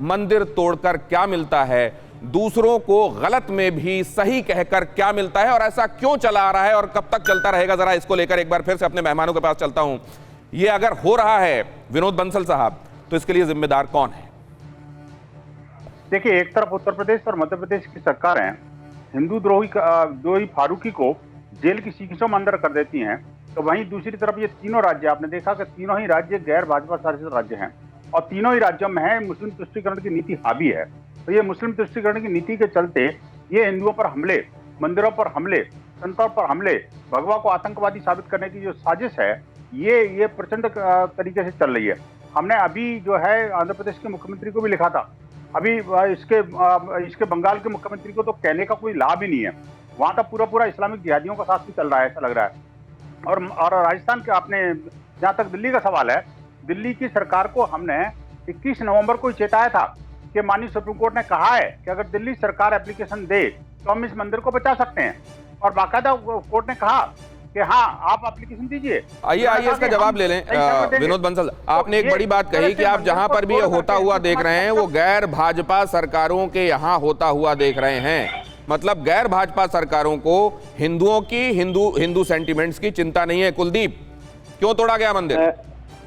मंदिर तोड़कर क्या मिलता है, दूसरों को गलत में भी सही कहकर क्या मिलता है, और ऐसा क्यों चला आ रहा है और कब तक चलता रहेगा, जरा इसको लेकर एक बार फिर से अपने मेहमानों के पास चलता हूं। ये अगर हो रहा है विनोद बंसल साहब, तो इसके लिए जिम्मेदार कौन है? देखिए, एक तरफ उत्तर प्रदेश और मध्य प्रदेश की सरकारें हिंदू द्रोही फारूकी को जेल की शिक्षों में अंदर कर देती हैं, तो वहीं दूसरी तरफ ये तीनों राज्य, आपने देखा कि तीनों ही राज्य गैर भाजपा शासित राज्य हैं और तीनों ही राज्यों में है मुस्लिम तुष्टीकरण की नीति हावी है। तो ये मुस्लिम तुष्टीकरण की नीति के चलते ये हिंदुओं पर हमले, मंदिरों पर हमले, संतों पर हमले, भगवा को आतंकवादी साबित करने की जो साजिश है, ये प्रचंड तरीके से चल रही है। हमने अभी जो है आंध्र प्रदेश के मुख्यमंत्री को भी लिखा था, अभी इसके बंगाल के मुख्यमंत्री को तो कहने का कोई लाभ ही नहीं है। वहां का पूरा इस्लामिक जिहादियों का साथ भी चल रहा है, ऐसा लग रहा है। और राजस्थान के, आपने जहां तक दिल्ली का सवाल है, दिल्ली की सरकार को हमने 21 नवंबर को चेताया था कि माननीय सुप्रीम कोर्ट ने कहा है कि अगर दिल्ली सरकार एप्लीकेशन दे तो हम इस मंदिर को बचा सकते हैं, और बाकायदा कोर्ट ने कहा कि हाँ आप एप्लीकेशन दीजिए। आइए इसका जवाब ले लें। विनोद बंसल, आपने एक बड़ी बात कही कि आप जहां पर भी ये होता हुआ देख रहे हैं वो गैर भाजपा सरकारों के यहाँ होता हुआ देख रहे हैं। मतलब गैर भाजपा सरकारों को हिंदुओं की हिंदू सेंटिमेंट्स की चिंता नहीं है। कुलदीप, क्यों तोड़ा गया मंदिर?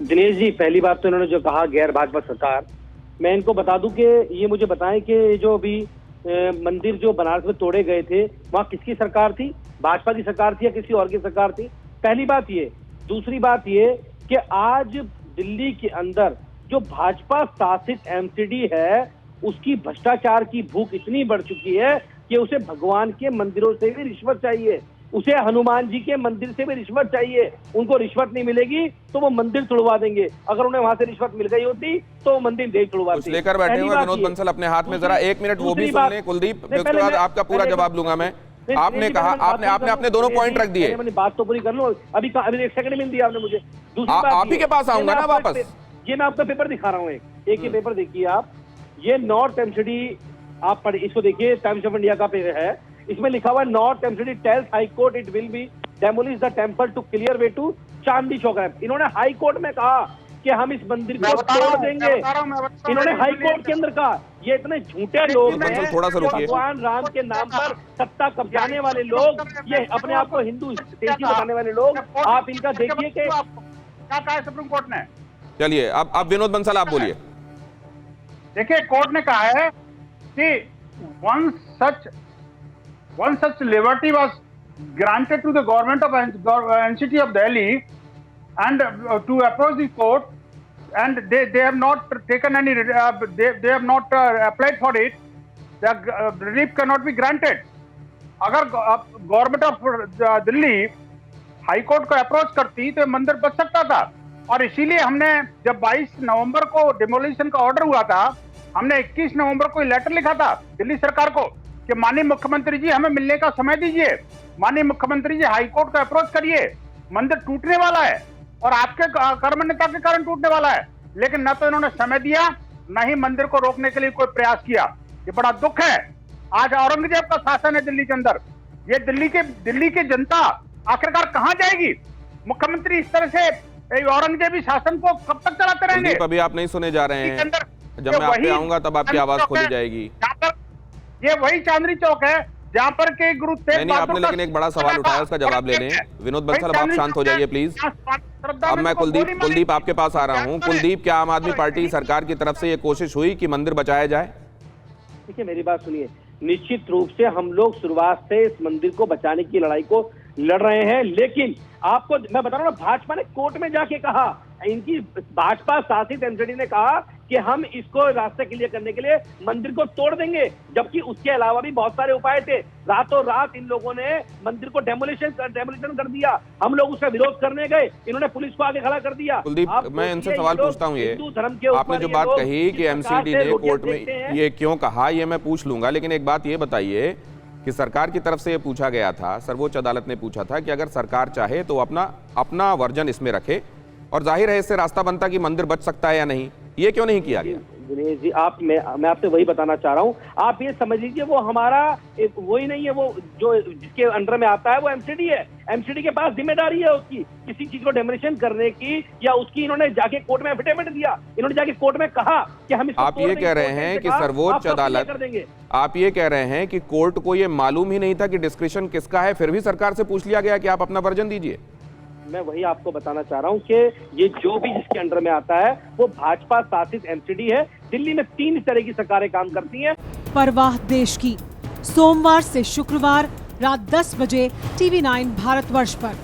दिनेश जी, पहली बात तो इन्होंने जो कहा गैर भाजपा सरकार, मैं इनको बता दूं कि ये मुझे बताएं कि जो अभी मंदिर जो बनारस में तोड़े गए थे वहां किसकी सरकार थी? भाजपा की सरकार थी या किसी और की सरकार थी? पहली बात ये। दूसरी बात ये कि आज दिल्ली के अंदर जो भाजपा शासित एमसीडी है उसकी भ्रष्टाचार की भूख इतनी बढ़ चुकी है कि उसे भगवान के मंदिरों से भी रिश्वत चाहिए, उसे हनुमान जी के मंदिर से भी रिश्वत चाहिए। उनको रिश्वत नहीं मिलेगी तो वो मंदिर तोड़वा देंगे, अगर उन्हें वहां से रिश्वत मिल गई होती तो वो मंदिर नहीं तोड़वाते। लेकर बैठे हुए विनोद बंसल अपने हाथ में, जरा एक मिनट वो भी सुन लें कुलदीप, उसके बाद आपका पूरा जवाब लूंगा मैं। आपने कहा, आपने अपने दोनों पॉइंट रख दिए। मैंने बात तो पूरी कर लो, अभी एक सेकंड मिल दिया आपने मुझे। आप ही के पास आऊंगा ना वापस। ये मैं आपका पेपर दिखा रहा हूँ, एक ये पेपर देखिए आप, ये नॉर्थ एमसीडी आप पढ़, इसको देखिए, टाइम्स ऑफ इंडिया का पेपर है। इसमें लिखा हुआ है North MCD tells High Court it will be demolish the temple to clear way to Chandni Chowk. इन्होंने हाई कोर्ट में कहा कि हम इस मंदिर को तोड़ देंगे। इन्होंने हाई कोर्ट के अंदर कहा। ये इतने झूठे लोग हैं, थोड़ा सा रुकिए। भगवान राम के नाम पर सत्ता कब्जाने वाले लोग, ये अपने आप को हिंदू देशी बताने वाले लोग, आप इनका देखिए कि क्या कहा है सुप्रीम कोर्ट ने। चलिए अब विनोद बंसल आप बोलिए। देखिए, कोर्ट ने कहा है कि one such liberty was granted to the government of NCT of Delhi and to approach the court, and they have not taken any they have not applied for it. The relief cannot be granted. अगर government of Delhi high court को approach करती तो मंदिर बच सकता था, और इसीलिए हमने जब 22 नवंबर को डिमोलिशन का ऑर्डर हुआ था, हमने 21 नवंबर को लेटर लिखा था दिल्ली सरकार को कि माननीय मुख्यमंत्री जी हमें मिलने का समय दीजिए, माननीय मुख्यमंत्री जी हाई कोर्ट को अप्रोच करिए, मंदिर टूटने वाला है और आपके कर्मण्यता के कारण टूटने वाला है। लेकिन न तो इन्होंने समय दिया, न ही मंदिर को रोकने के लिए कोई प्रयास किया। ये बड़ा दुख है। आज औरंगजेब का शासन है दिल्ली के अंदर। ये दिल्ली की जनता आखिरकार कहां जाएगी? मुख्यमंत्री इस तरह से औरंगजेबी शासन को कब तक चलाते रहेंगे? अभी आप नहीं सुने जा रहे हैं, जब मैं आप पे आऊंगा तब आपकी आवाज खोली जाएगी। ये वही चांदनी चौक है जहां पर के गुरु तेग बहादुर, आपने लेकिन एक बड़ा सवाल उठाया, उसका जवाब ले लें। विनोद बंसल, अब आप शांत हो जाइए प्लीज। अब मैं कुलदीप आपके पास आ रहा हूं। कुलदीप, क्या आम आदमी पार्टी सरकार की तरफ से ये कोशिश हुई कि मंदिर बचाया जाए? देखिए, मेरी बात सुनिए, निश्चित रूप से हम लोग शुरुआत से इस मंदिर को बचाने की लड़ाई को लड़ रहे हैं, लेकिन आपको मैं बता रहा हूँ, भाजपा ने कोर्ट में जाके कहा, इनकी भाजपा शासित एमसीडी ने कहा कि हम इसको रास्ते क्लियर करने के लिए मंदिर को तोड़ देंगे, जबकि उसके अलावा भी बहुत सारे उपाय थे। रातों रात इन लोगों ने मंदिर को डेमोलिशन कर दिया। हम लोग उसका विरोध करने गए, इन्होंने पुलिस को आगे खड़ा कर दिया। कुलदीप, मैं इनसे सवाल पूछता हूँ, ये आपने जो बात कही कि एमसीडी ने कोर्ट में ये क्यों कहा, ये मैं पूछ लूंगा, लेकिन एक बात ये बताइए कि सरकार की तरफ से ये पूछा गया था, सर्वोच्च अदालत ने पूछा था कि अगर सरकार चाहे तो अपना वर्जन इसमें रखे, और जाहिर है इससे रास्ता बनता कि मंदिर बच सकता है या नहीं, ये क्यों नहीं किया गया? दिनेश जी, मैं आपसे वही बताना चाह रहा हूँ। आप ये समझ लीजिए वो हमारा वही नहीं है, वो जो जिसके अंडर में आता है वो एमसीडी है। एमसीडी के पास जिम्मेदारी है उसकी किसी चीज को डेमोलिशन करने की, या उसकी इन्होंने जाके कोर्ट में एफिडेविट दिया, इन्होंने जाके कोर्ट में कहा कि हम इसको आप ये कह रहे हैं कि सर्वोच्च अदालत कर देंगे। आप ये कह रहे हैं कि कोर्ट को ये मालूम ही नहीं था कि डिस्क्रिप्शन किसका है, फिर भी सरकार से पूछ लिया गया कि आप अपना वर्जन दीजिए। मैं वही आपको बताना चाह रहा हूँ कि ये जो भी जिसके अंडर में आता है वो भाजपा शासित एमसीडी है। दिल्ली में 3 तरह की सरकारें काम करती हैं। परवाह देश की, सोमवार से शुक्रवार रात 10 बजे TV9 भारतवर्ष पर।